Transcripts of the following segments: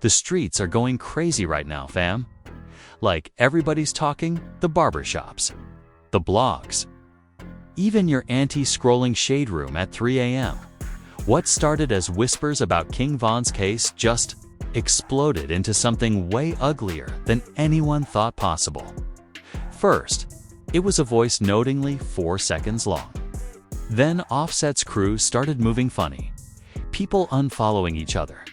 The streets are going crazy right now, fam. Like everybody's talking, the barbershops, the blogs, even your auntie scrolling shade room at 3 a.m. What started as whispers about King Von's case just exploded into something way uglier than anyone thought possible. First, it was a voice notingly 4 seconds long. Then Offset's crew started moving funny. People unfollowing each other.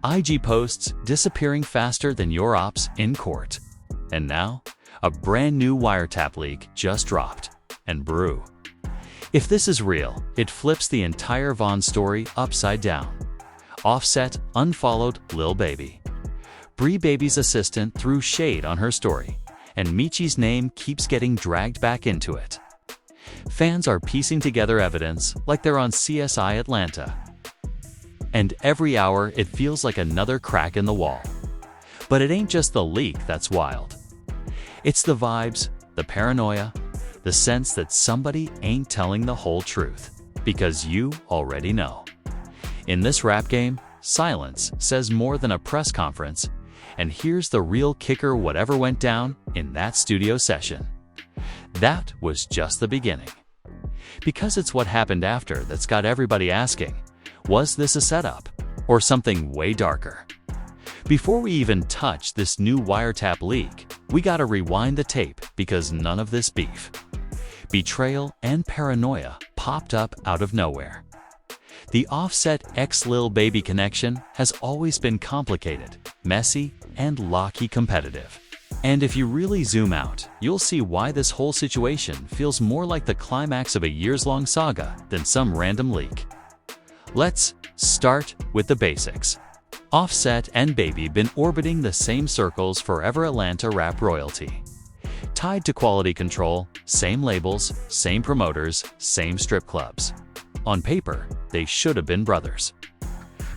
IG posts disappearing faster than your ops in court. And now, a brand new Wiretap leak just dropped. And brew. If this is real, it flips the entire Von story upside down. Offset unfollowed Lil Baby. Bree Baby's assistant threw shade on her story, and Michi's name keeps getting dragged back into it. Fans are piecing together evidence like they're on CSI Atlanta. And every hour it feels like another crack in the wall. But it ain't just the leak that's wild. It's the vibes, the paranoia, the sense that somebody ain't telling the whole truth, because you already know. In this rap game, silence says more than a press conference, and here's the real kicker: whatever went down in that studio session, that was just the beginning. Because it's what happened after that's got everybody asking, was this a setup, or something way darker? Before we even touch this new Wiretap leak, we gotta rewind the tape, because none of this beef, betrayal, and paranoia popped up out of nowhere. The Offset x Lil Baby connection has always been complicated, messy, and low-key competitive. And if you really zoom out, you'll see why this whole situation feels more like the climax of a years-long saga than some random leak. Let's start with the basics. Offset and Baby been orbiting the same circles forever. Atlanta rap royalty. Tied to quality control, same labels, same promoters, same strip clubs. On paper, they should have been brothers.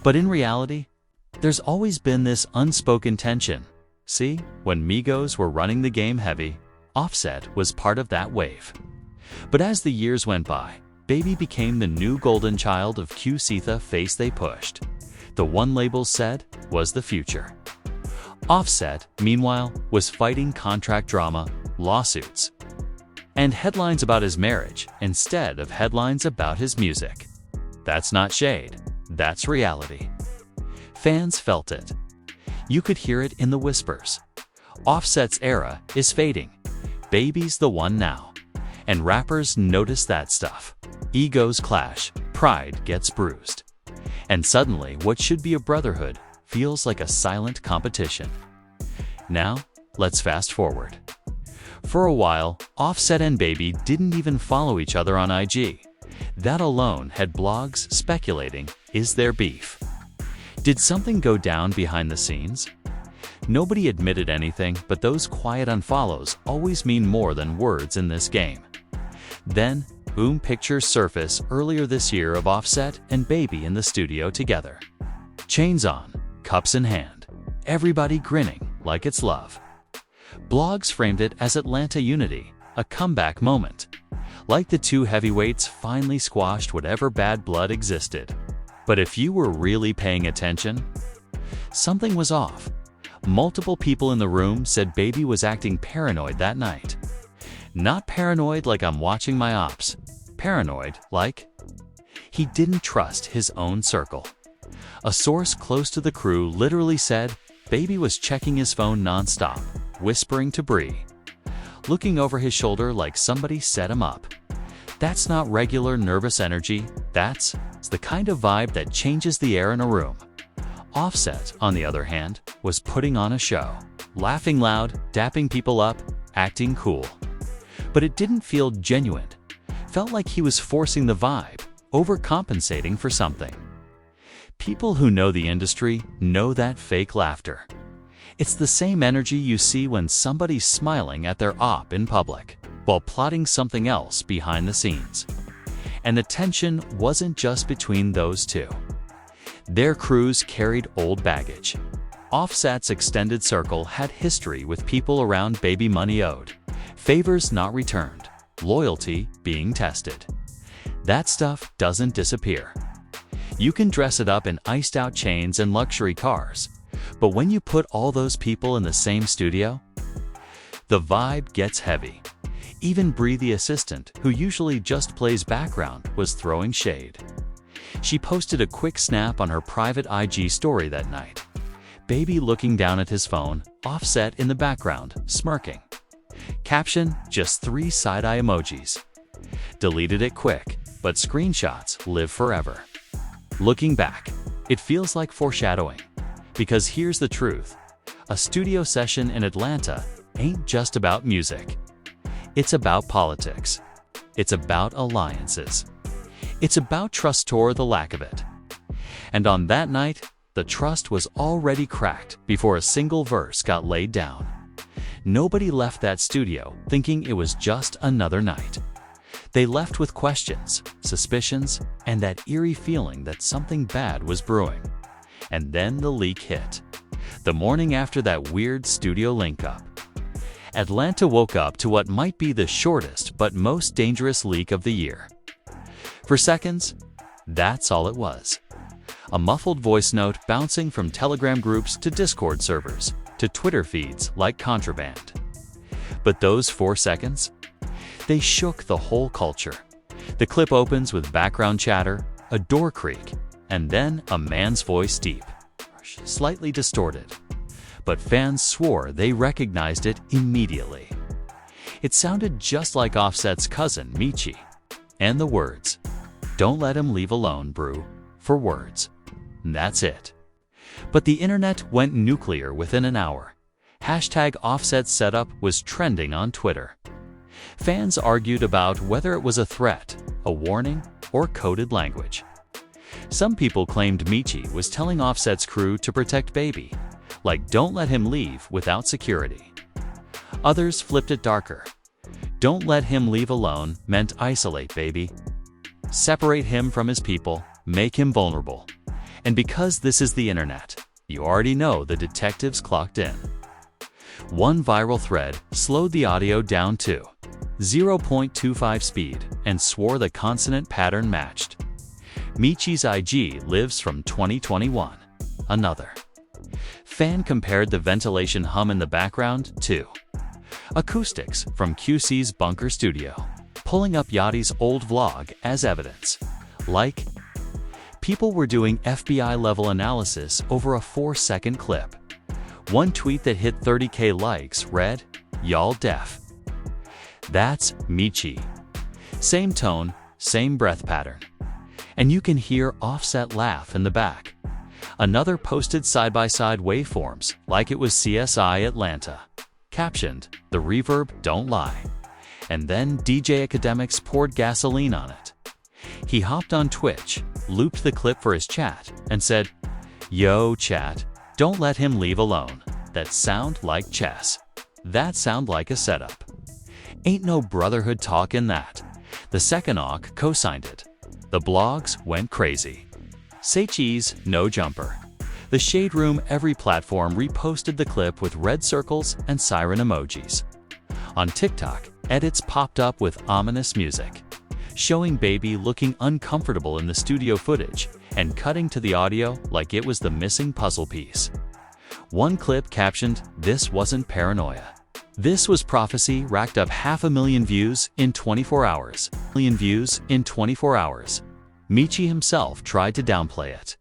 But in reality, there's always been this unspoken tension. See, when Migos were running the game heavy, Offset was part of that wave. But as the years went by, Baby became the new golden child of QC. The face they pushed, the one labels said was the future. Offset, meanwhile, was fighting contract drama, lawsuits, and headlines about his marriage instead of headlines about his music. That's not shade, that's reality. Fans felt it. You could hear it in the whispers. Offset's era is fading. Baby's the one now. And rappers notice that stuff. Egos clash, pride gets bruised. And suddenly, what should be a brotherhood feels like a silent competition. Now, let's fast forward. For a while, Offset and Baby didn't even follow each other on IG. That alone had blogs speculating, is there beef? Did something go down behind the scenes? Nobody admitted anything, but those quiet unfollows always mean more than words in this game. Then, boom, pictures surface earlier this year of Offset and Baby in the studio together. Chains on, cups in hand, everybody grinning like it's love. Blogs framed it as Atlanta unity, a comeback moment. Like the two heavyweights finally squashed whatever bad blood existed. But if you were really paying attention, something was off. Multiple people in the room said Baby was acting paranoid that night. Not paranoid like I'm watching my ops. Paranoid like he didn't trust his own circle. A source close to the crew literally said Baby was checking his phone nonstop, whispering to Bree, looking over his shoulder like somebody set him up. That's not regular nervous energy, that's the kind of vibe that changes the air in a room. Offset, on the other hand, was putting on a show, laughing loud, dapping people up, acting cool. But it didn't feel genuine. Felt like he was forcing the vibe, overcompensating for something. People who know the industry know that fake laughter. It's the same energy you see when somebody's smiling at their op in public, while plotting something else behind the scenes. And the tension wasn't just between those two. Their crews carried old baggage. Offset's extended circle had history with people around Baby, money owed, favors not returned, loyalty being tested. That stuff doesn't disappear. You can dress it up in iced-out chains and luxury cars, But when you put all those people in the same studio, the vibe gets heavy. Even Bree, the assistant, who usually just plays background, was throwing shade. She posted a quick snap on her private IG story that night. Baby looking down at his phone, Offset in the background, smirking. Caption, just 3 side-eye emojis. Deleted it quick, but screenshots live forever. Looking back, it feels like foreshadowing. Because here's the truth. A studio session in Atlanta ain't just about music. It's about politics. It's about alliances. It's about trust or the lack of it. And on that night, the trust was already cracked before a single verse got laid down. Nobody left that studio thinking it was just another night. They left with questions, suspicions, and that eerie feeling that something bad was brewing. And then the leak hit. The morning after that weird studio link-up, Atlanta woke up to what might be the shortest but most dangerous leak of the year. For seconds, that's all it was. A muffled voice note bouncing from Telegram groups to Discord servers to Twitter feeds like contraband. But those 4 seconds? They shook the whole culture. The clip opens with background chatter, a door creak, and then a man's voice deep, slightly distorted. But fans swore they recognized it immediately. It sounded just like Offset's cousin, Michi. And the words, "Don't let him leave alone, Brew," for words. That's it. But the internet went nuclear within an hour. #Offset setup was trending on Twitter. Fans argued about whether it was a threat, a warning, or coded language. Some people claimed Michi was telling Offset's crew to protect Baby, like don't let him leave without security. Others flipped it darker. Don't let him leave alone meant isolate Baby. Separate him from his people, make him vulnerable. And because this is the internet, you already know the detectives clocked in. One viral thread slowed the audio down to 0.25 speed and swore the consonant pattern matched. Michi's IG lives from 2021. Another fan compared the ventilation hum in the background to acoustics from QC's bunker studio, pulling up Yachty's old vlog as evidence. Like, people were doing FBI-level analysis over a 4-second clip. One tweet that hit 30K likes read, "Y'all deaf." That's Michi. Same tone, same breath pattern. And you can hear Offset laugh in the back. Another posted side-by-side waveforms like it was CSI Atlanta. Captioned, "The reverb don't lie." And then DJ Academics poured gasoline on it. He hopped on Twitch, looped the clip for his chat, and said, "Yo, chat, don't let him leave alone. That sound like chess. That sound like a setup. Ain't no brotherhood talk in that." The second awk co-signed it. The blogs went crazy. Say cheese, no jumper. The Shade Room every platform reposted the clip with red circles and siren emojis. On TikTok, edits popped up with ominous music, showing Baby looking uncomfortable in the studio footage and cutting to the audio like it was the missing puzzle piece. One clip captioned, "This wasn't paranoia. This was prophecy." Racked up 500,000 views in 24 hours. Michi himself tried to downplay it.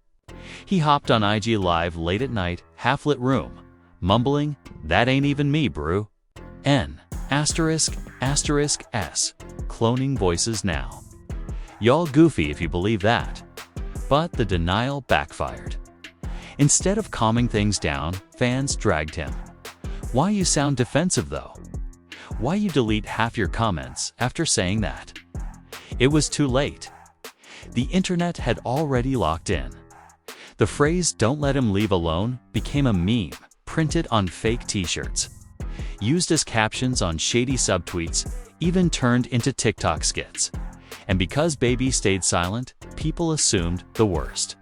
He hopped on IG Live late at night, half-lit room, mumbling, "That ain't even me, Brew. N**********************************************************************************************************************************************************************************************************************************************************************************************************************************************************�oesn't goofy if you believe that. But the denial backfired. Instead of calming things down, fans dragged him. "Why you sound defensive though? Why you delete half your comments after saying that?" It was too late. The internet had already locked in. The phrase "don't let him leave alone" became a meme, printed on fake t-shirts, used as captions on shady subtweets, even turned into TikTok skits. And because Baby stayed silent, people assumed the worst.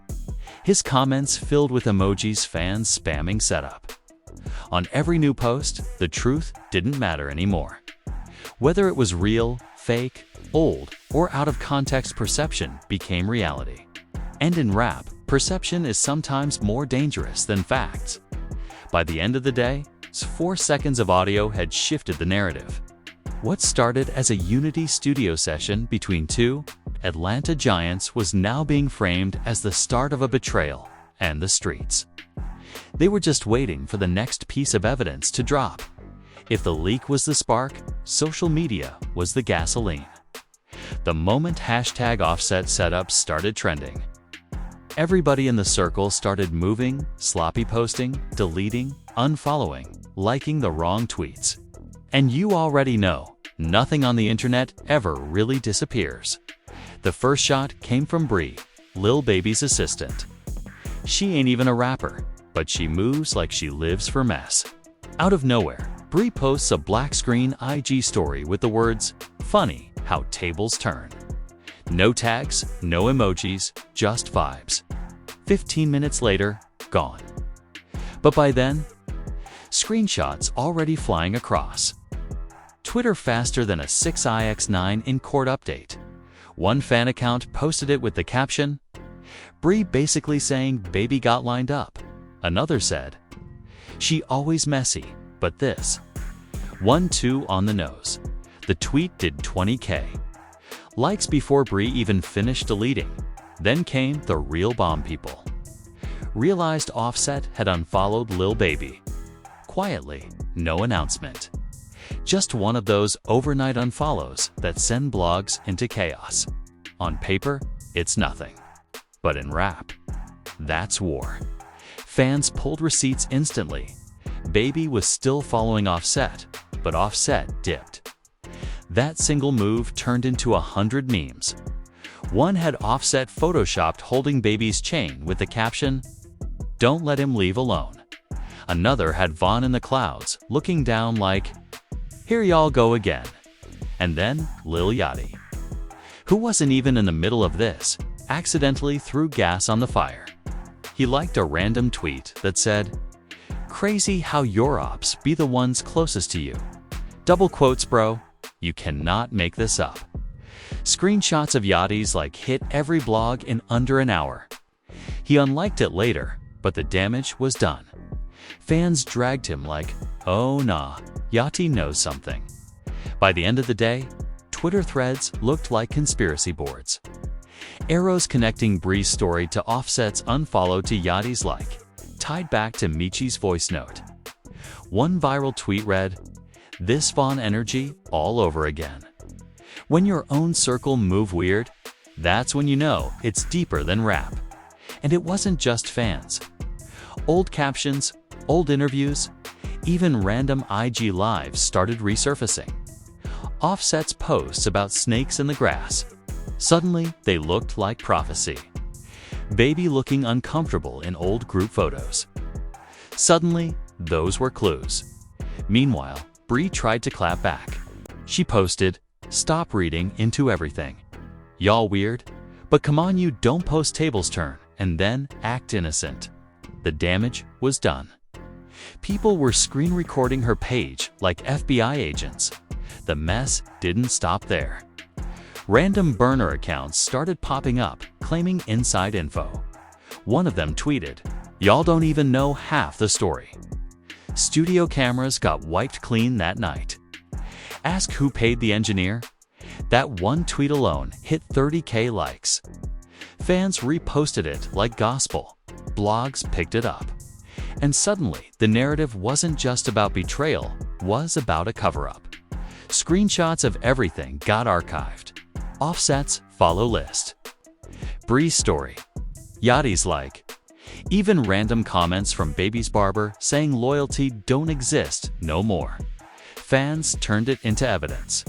His comments filled with emojis, fans spamming setup. On every new post, the truth didn't matter anymore. Whether it was real, fake, old, or out of context, perception became reality. And in rap, perception is sometimes more dangerous than facts. By the end of the day, 4 seconds of audio had shifted the narrative. What started as a Unity studio session between two Atlanta giants was now being framed as the start of a betrayal and the streets. They were just waiting for the next piece of evidence to drop. If the leak was the spark, social media was the gasoline. The moment #Offset setup started trending, everybody in the circle started moving, sloppy posting, deleting, unfollowing, liking the wrong tweets. And you already know, nothing on the internet ever really disappears. The first shot came from Bree, Lil Baby's assistant. She ain't even a rapper, but she moves like she lives for mess. Out of nowhere, Bree posts a black screen IG story with the words, "Funny how tables turn." No tags, no emojis, just vibes. 15 minutes later, gone. But by then, screenshots already flying across. Twitter faster than a 6ix9 in court update. One fan account posted it with the caption, "Bree basically saying baby got lined up." Another said, "She always messy, but this." 1-2 on the nose. The tweet did 20K likes before Bree even finished deleting. Then came the real bomb people. Realized Offset had unfollowed Lil Baby. Quietly, no announcement. Just one of those overnight unfollows that send blogs into chaos. On paper, it's nothing. But in rap, that's war. Fans pulled receipts instantly. Baby was still following Offset, but Offset dipped. That single move turned into 100 memes. One had Offset photoshopped holding Baby's chain with the caption, "Don't let him leave alone." Another had Vaughn in the clouds, looking down like, "Here y'all go again." And then Lil Yachty, who wasn't even in the middle of this, accidentally threw gas on the fire. He liked a random tweet that said, "Crazy how your ops be the ones closest to you." Double quotes, bro. You cannot make this up. Screenshots of Yachty's like hit every blog in under an hour. He unliked it later, but the damage was done. Fans dragged him like, "Oh nah, Yachty knows something." By the end of the day, Twitter threads looked like conspiracy boards. Arrows connecting Bree's story to Offset's unfollow to Yachty's like, tied back to Michi's voice note. One viral tweet read, "This Vaughn energy all over again." When your own circle move weird, that's when you know it's deeper than rap. And it wasn't just fans. Old captions, old interviews, even random IG lives started resurfacing. Offset's posts about snakes in the grass. Suddenly, they looked like prophecy. Baby looking uncomfortable in old group photos. Suddenly, those were clues. Meanwhile, Bree tried to clap back. She posted, "Stop reading into everything. Y'all weird? But come on, you don't post tables turn and then act innocent." The damage was done. People were screen recording her page like FBI agents. The mess didn't stop there. Random burner accounts started popping up, claiming inside info. One of them tweeted, "Y'all don't even know half the story." Studio cameras got wiped clean that night. Ask who paid the engineer? That one tweet alone hit 30K likes. Fans reposted it like gospel. Blogs picked it up. And suddenly, the narrative wasn't just about betrayal, was about a cover-up. Screenshots of everything got archived. Offset's follow list. Bree's story. Yachty's like. Even random comments from Baby's barber saying loyalty don't exist no more. Fans turned it into evidence.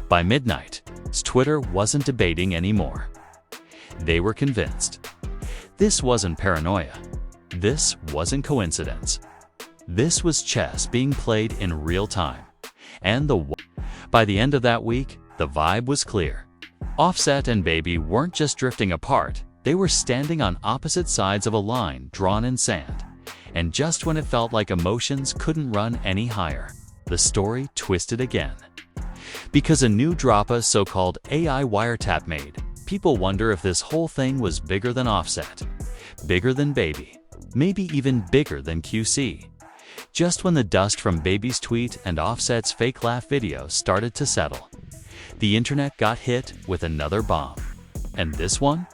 By midnight, Twitter wasn't debating anymore. They were convinced. This wasn't paranoia. This wasn't coincidence. This was chess being played in real time. And by the end of that week, the vibe was clear. Offset and Baby weren't just drifting apart, they were standing on opposite sides of a line drawn in sand. And just when it felt like emotions couldn't run any higher, the story twisted again. Because a new droppa so-called AI Wiretap made, people wonder if this whole thing was bigger than Offset, bigger than Baby, maybe even bigger than QC. just when the dust from Baby's tweet and Offset's fake laugh videos started to settle. The internet got hit with another bomb. And this one?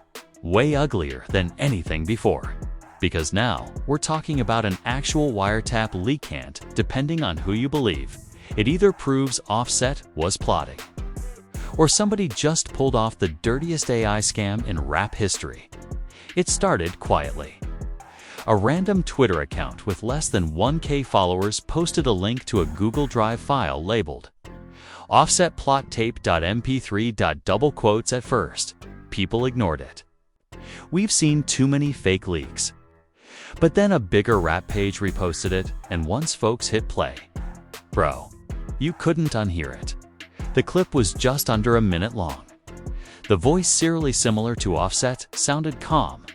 Way uglier than anything before. Because now, we're talking about an actual wiretap leak hint. Depending on who you believe, it either proves Offset was plotting, or somebody just pulled off the dirtiest AI scam in rap history. It started quietly. A random Twitter account with less than 1K followers posted a link to a Google Drive file labeled Offset plot tape.mp3. At first, people ignored it. We've seen too many fake leaks. But then a bigger rap page reposted it, and once folks hit play, bro, you couldn't unhear it. The clip was just under a minute long. The voice, eerily similar to Offset, sounded calm,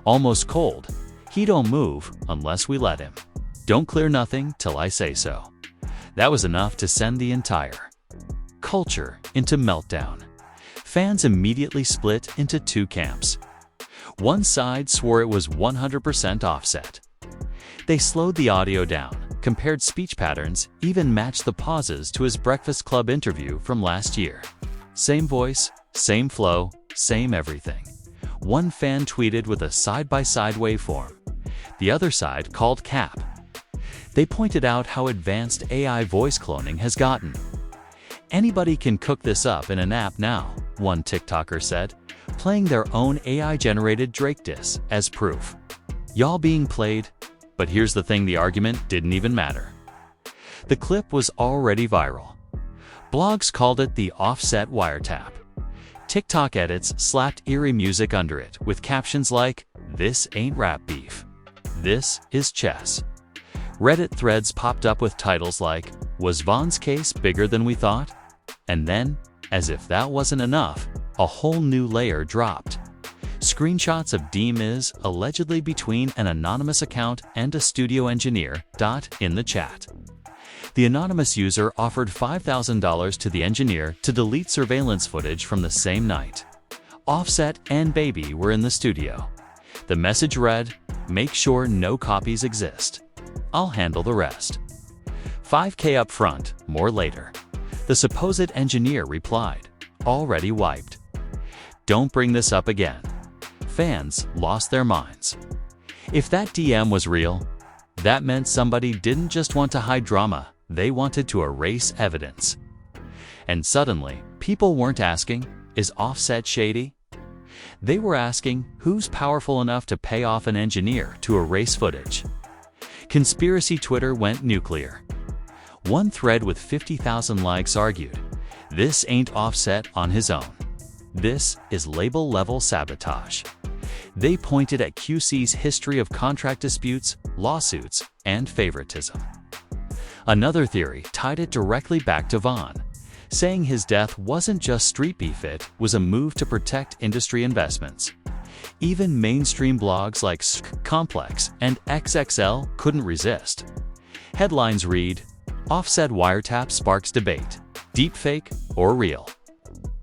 almost cold. He don't move unless we let him. Don't clear nothing till I say so. That was enough to send the entire culture into meltdown. Fans immediately split into two camps. One side swore it was 100% Offset. They slowed the audio down, compared speech patterns, even matched the pauses to his Breakfast Club interview from last year. Same voice, same flow, same everything. One fan tweeted with a side-by-side waveform. The other side called cap. They pointed out how advanced AI voice cloning has gotten. Anybody can cook this up in an app now, one TikToker said, playing their own AI-generated Drake diss as proof. Y'all being played? But here's the thing, the argument didn't even matter. The clip was already viral. Blogs called it the Offset wiretap. TikTok edits slapped eerie music under it with captions like, "This ain't rap beef. This is chess." Reddit threads popped up with titles like, "Was Vaughn's case bigger than we thought?" And then, as if that wasn't enough, a whole new layer dropped. Screenshots of Miz allegedly between an anonymous account and a studio engineer. In the chat, the anonymous user offered $5,000 to the engineer to delete surveillance footage from the same night. Offset and Baby were in the studio. The message read, "Make sure no copies exist. I'll handle the rest. $5K up front, more later." The supposed engineer replied, "Already wiped. Don't bring this up again." Fans lost their minds. If that DM was real, that meant somebody didn't just want to hide drama, they wanted to erase evidence. And suddenly, people weren't asking, "Is Offset shady?" They were asking, who's powerful enough to pay off an engineer to erase footage? Conspiracy Twitter went nuclear. One thread with 50,000 likes argued, "This ain't Offset on his own. This is label-level sabotage." They pointed at QC's history of contract disputes, lawsuits, and favoritism. Another theory tied it directly back to Vaughn, saying his death wasn't just street beef, it was a move to protect industry investments. Even mainstream blogs like Complex and XXL couldn't resist. Headlines read, "Offset wiretap sparks debate, deepfake or real."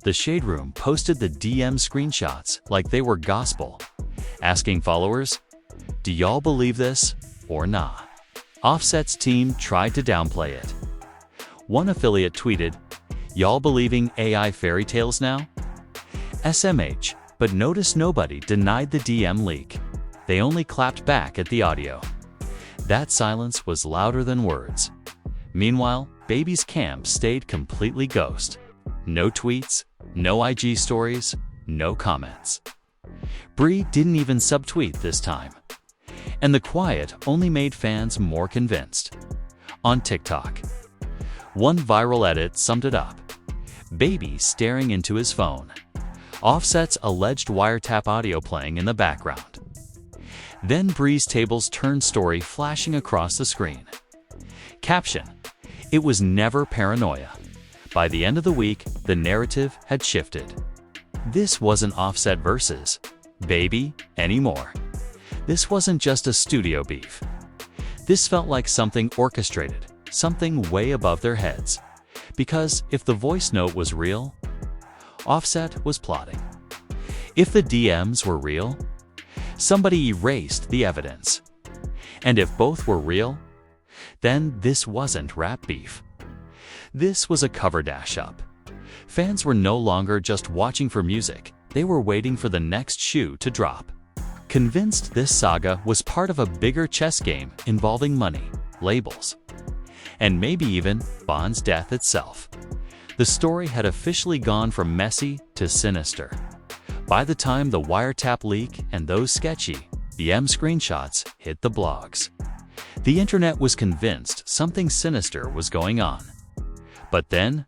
The Shade Room posted the DM screenshots like they were gospel, asking followers, "Do y'all believe this or nah?" Offset's team tried to downplay it. One affiliate tweeted, "Y'all believing AI fairy tales now?" SMH, but notice nobody denied the DM leak. They only clapped back at the audio. That silence was louder than words. Meanwhile, Baby's camp stayed completely ghost. No tweets, no IG stories, no comments. Bree didn't even subtweet this time. And the quiet only made fans more convinced. On TikTok, one viral edit summed it up. Baby staring into his phone. Offset's alleged wiretap audio playing in the background. Then Bree's tables turn story flashing across the screen. Caption, "It was never paranoia." By the end of the week, the narrative had shifted. This wasn't Offset versus Baby anymore. This wasn't just a studio beef. This felt like something orchestrated, something way above their heads. Because if the voice note was real, Offset was plotting. If the DMs were real, somebody erased the evidence. And if both were real, Then this wasn't rap beef. This was a cover dash-up. Fans were no longer just watching for music, they were waiting for the next shoe to drop. Convinced this saga was part of a bigger chess game involving money, labels, and maybe even Bond's death itself. The story had officially gone from messy to sinister. By the time the Wiretap leak and those sketchy BM screenshots hit the blogs, the internet was convinced something sinister was going on. But then,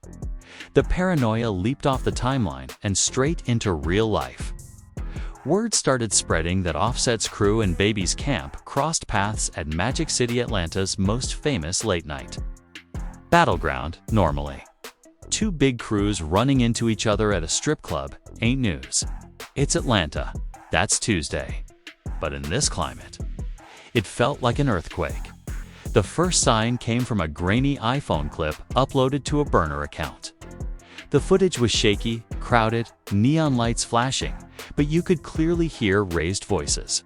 the paranoia leaped off the timeline and straight into real life. Word started spreading that Offset's crew and Baby's camp crossed paths at Magic City, Atlanta's most famous late night battleground. Normally, two big crews running into each other at a strip club ain't news. It's Atlanta, that's Tuesday. But in this climate, it felt like an earthquake. The first sign came from a grainy iPhone clip uploaded to a burner account. The footage was shaky, crowded, neon lights flashing, but you could clearly hear raised voices.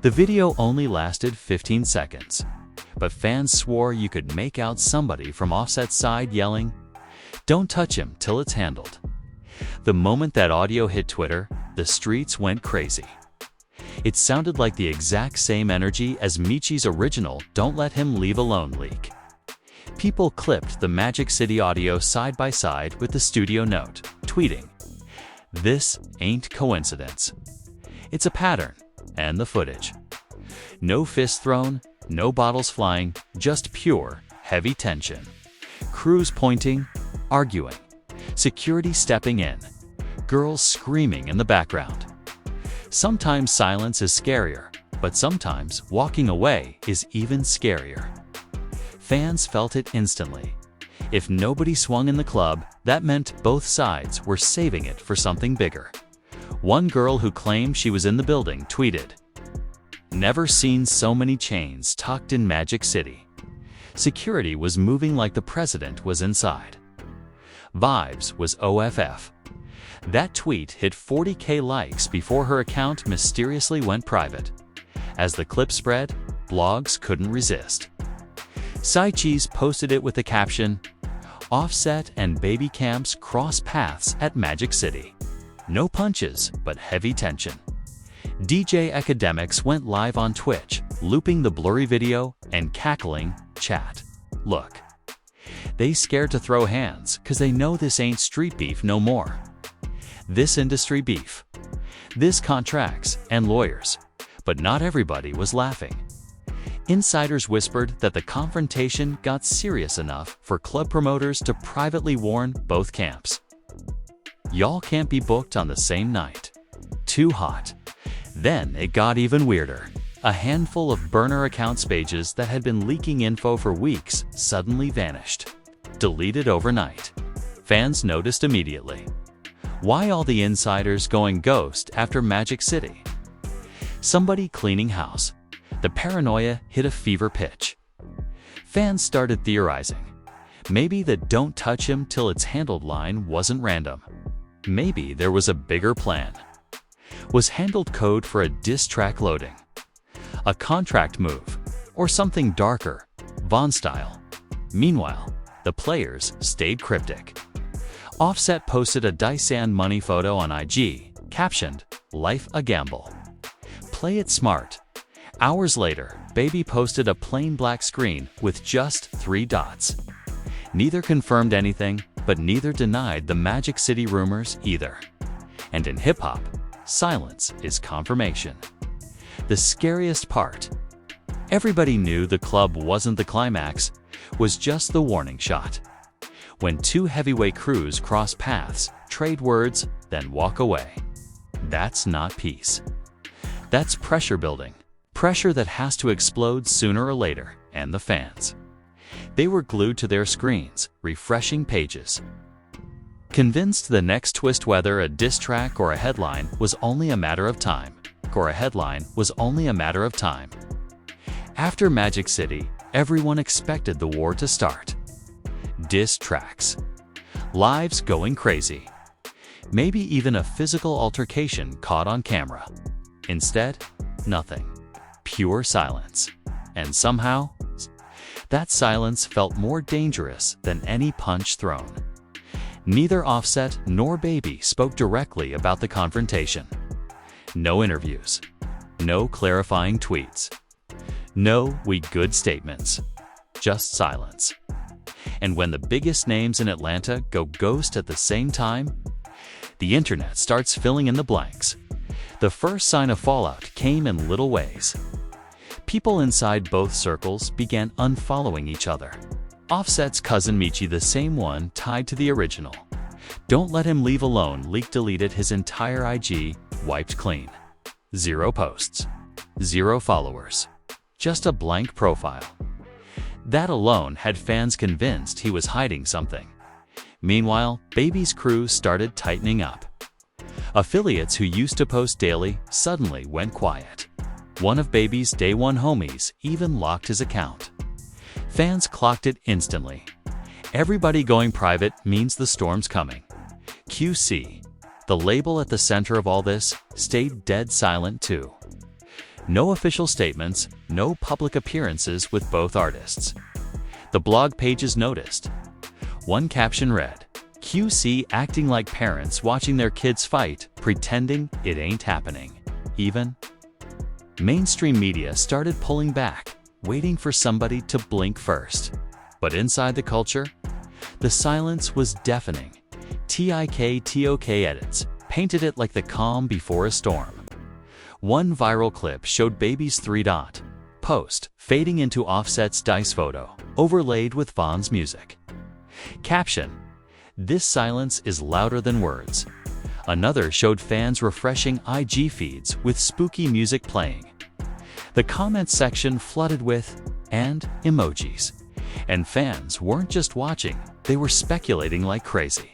The video only lasted 15 seconds, but fans swore you could make out somebody from Offset's side yelling, "Don't touch him till it's handled." The moment that audio hit Twitter, the streets went crazy. It sounded like the exact same energy as Michi's original "Don't Let Him Leave Alone" leak. People clipped the Magic City audio side by side with the studio note, tweeting, "This ain't coincidence. It's a pattern," and the footage. No fists thrown, no bottles flying, just pure, heavy tension. Crews pointing, arguing, security stepping in, girls screaming in the background. Sometimes silence is scarier, but sometimes walking away is even scarier. Fans felt it instantly. If nobody swung in the club, that meant both sides were saving it for something bigger. One girl who claimed she was in the building tweeted, "Never seen so many chains tucked in Magic City. Security was moving like the president was inside. Vibes was OFF." That tweet hit 40K likes before her account mysteriously went private. As the clip spread, blogs couldn't resist. Saichis posted it with the caption, "Offset and Baby camps cross paths at Magic City. No punches, but heavy tension." DJ Academics went live on Twitch, looping the blurry video and cackling, "Chat. Look. They scared to throw hands 'cause they know this ain't street beef no more. This industry beef. This contracts and lawyers." But not everybody was laughing. Insiders whispered that the confrontation got serious enough for club promoters to privately warn both camps. "Y'all can't be booked on the same night. Too hot." Then it got even weirder. A handful of burner accounts pages that had been leaking info for weeks suddenly vanished. Deleted overnight. Fans noticed immediately. Why all the insiders going ghost after Magic City? Somebody cleaning house. The paranoia hit a fever pitch. Fans started theorizing. Maybe the "don't touch him till it's handled" line wasn't random. Maybe there was a bigger plan. Was handled code for a diss track loading? A contract move? Or something darker, Von style? Meanwhile, the players stayed cryptic. Offset posted a Dyson money photo on IG, captioned, "Life a gamble. Play it smart." Hours later, Baby posted a plain black screen with just 3 dots. Neither confirmed anything, but neither denied the Magic City rumors either. And in hip-hop, silence is confirmation. The scariest part, everybody knew the club wasn't the climax, was just the warning shot. When two heavyweight crews cross paths, trade words, then walk away. That's not peace. That's pressure building. Pressure that has to explode sooner or later, and the fans. They were glued to their screens, refreshing pages. Convinced the next twist, whether a diss track or a headline, was only a matter of time. After Magic City, everyone expected the war to start. Diss tracks. Lives going crazy. Maybe even a physical altercation caught on camera. Instead, nothing. Pure silence. And somehow, That silence felt more dangerous than any punch thrown. Neither Offset nor Baby spoke directly about the confrontation. No interviews. No clarifying tweets. No "we good" statements. Just silence. And when the biggest names in Atlanta go ghost at the same time, the internet starts filling in the blanks. The first sign of fallout came in little ways. People inside both circles began unfollowing each other. Offset's cousin Michi, the same one tied to the original "Don't Let Him Leave Alone" leak, deleted his entire IG, wiped clean. 0 posts. 0 followers. Just a blank profile. That alone had fans convinced he was hiding something. Meanwhile, Baby's crew started tightening up. Affiliates who used to post daily suddenly went quiet. One of Baby's day one homies even locked his account. Fans clocked it instantly. Everybody going private means the storm's coming. QC, the label at the center of all this, stayed dead silent too. No official statements, no public appearances with both artists. The blog pages noticed. One caption read, "QC acting like parents watching their kids fight, pretending it ain't happening." Even mainstream media started pulling back, waiting for somebody to blink first. But inside the culture, the silence was deafening. TikTok edits painted it like the calm before a storm. One viral clip showed Baby's 3-dot post fading into Offset's Dice photo, overlaid with Vaughn's music. Caption: "This silence is louder than words." Another showed fans refreshing IG feeds with spooky music playing. The comments section flooded with "and" emojis. And fans weren't just watching, they were speculating like crazy.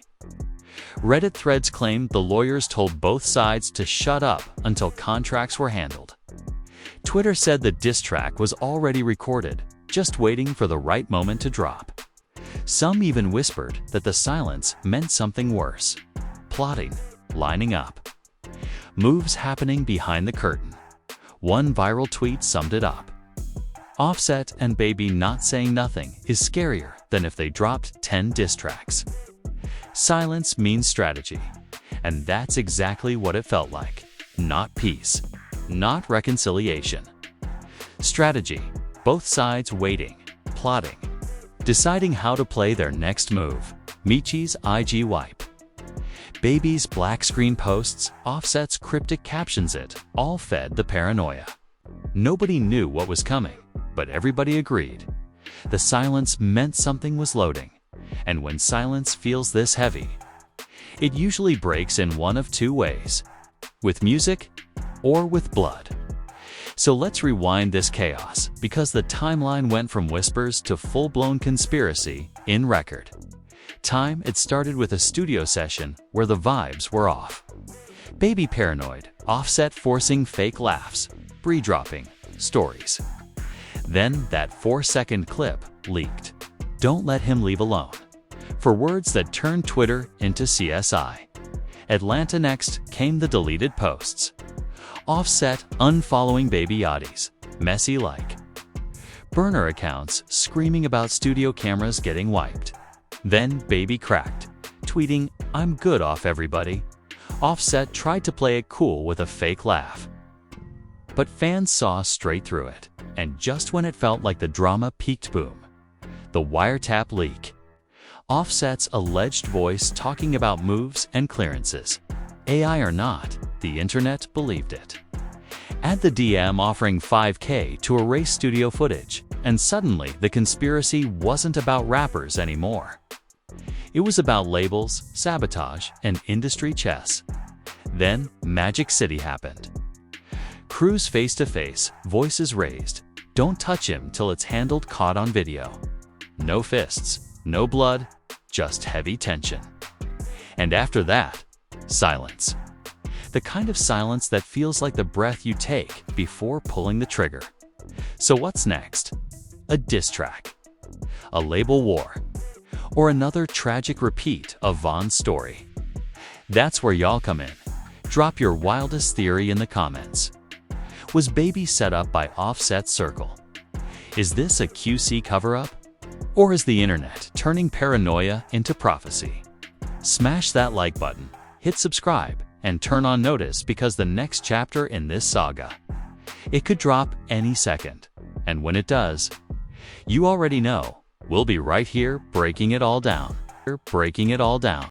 Reddit threads claimed the lawyers told both sides to shut up until contracts were handled. Twitter said the diss track was already recorded, just waiting for the right moment to drop. Some even whispered that the silence meant something worse. Plotting, lining up. Moves happening behind the curtain. One viral tweet summed it up. Offset and Baby not saying nothing is scarier than if they dropped 10 diss tracks. Silence means strategy, and that's exactly what it felt like. Not peace, not reconciliation. Strategy, both sides waiting, plotting, deciding how to play their next move. Michi's IG wipe. Baby's black screen posts, Offset's cryptic captions, it all fed the paranoia. Nobody knew what was coming, but everybody agreed. The silence meant something was loading. And when silence feels this heavy, it usually breaks in one of two ways: with music or with blood. So let's rewind this chaos, because the timeline went from whispers to full-blown conspiracy in record time. It started with a studio session where the vibes were off. Baby paranoid, Offset forcing fake laughs, dropping stories. Then that 4-second clip leaked. "Don't Let Him Leave Alone," for words that turned Twitter into CSI. Atlanta. Next came the deleted posts. Offset unfollowing Baby Yachty's messy like. Burner accounts screaming about studio cameras getting wiped. Then Baby cracked, tweeting, "I'm good off everybody." Offset tried to play it cool with a fake laugh. But fans saw straight through it, and just when it felt like the drama peaked, boom. The Wiretap leak. Offset's alleged voice talking about moves and clearances. AI or not, the internet believed it. Add the DM offering $5K to erase studio footage, and suddenly the conspiracy wasn't about rappers anymore. It was about labels, sabotage, and industry chess. Then Magic City happened. Crews face-to-face, voices raised. Don't touch him till it's handled, caught on video. No fists, no blood, just heavy tension. And after that, silence. The kind of silence that feels like the breath you take before pulling the trigger. So what's next? A diss track? A label war? Or another tragic repeat of Vaughn's story? That's where y'all come in. Drop your wildest theory in the comments. Was Baby set up by Offset's circle? Is this a QC cover-up? Or is the internet turning paranoia into prophecy? Smash that like button, hit subscribe, and turn on notice because the next chapter in this saga, it could drop any second. And when it does, you already know, we'll be right here breaking it all down.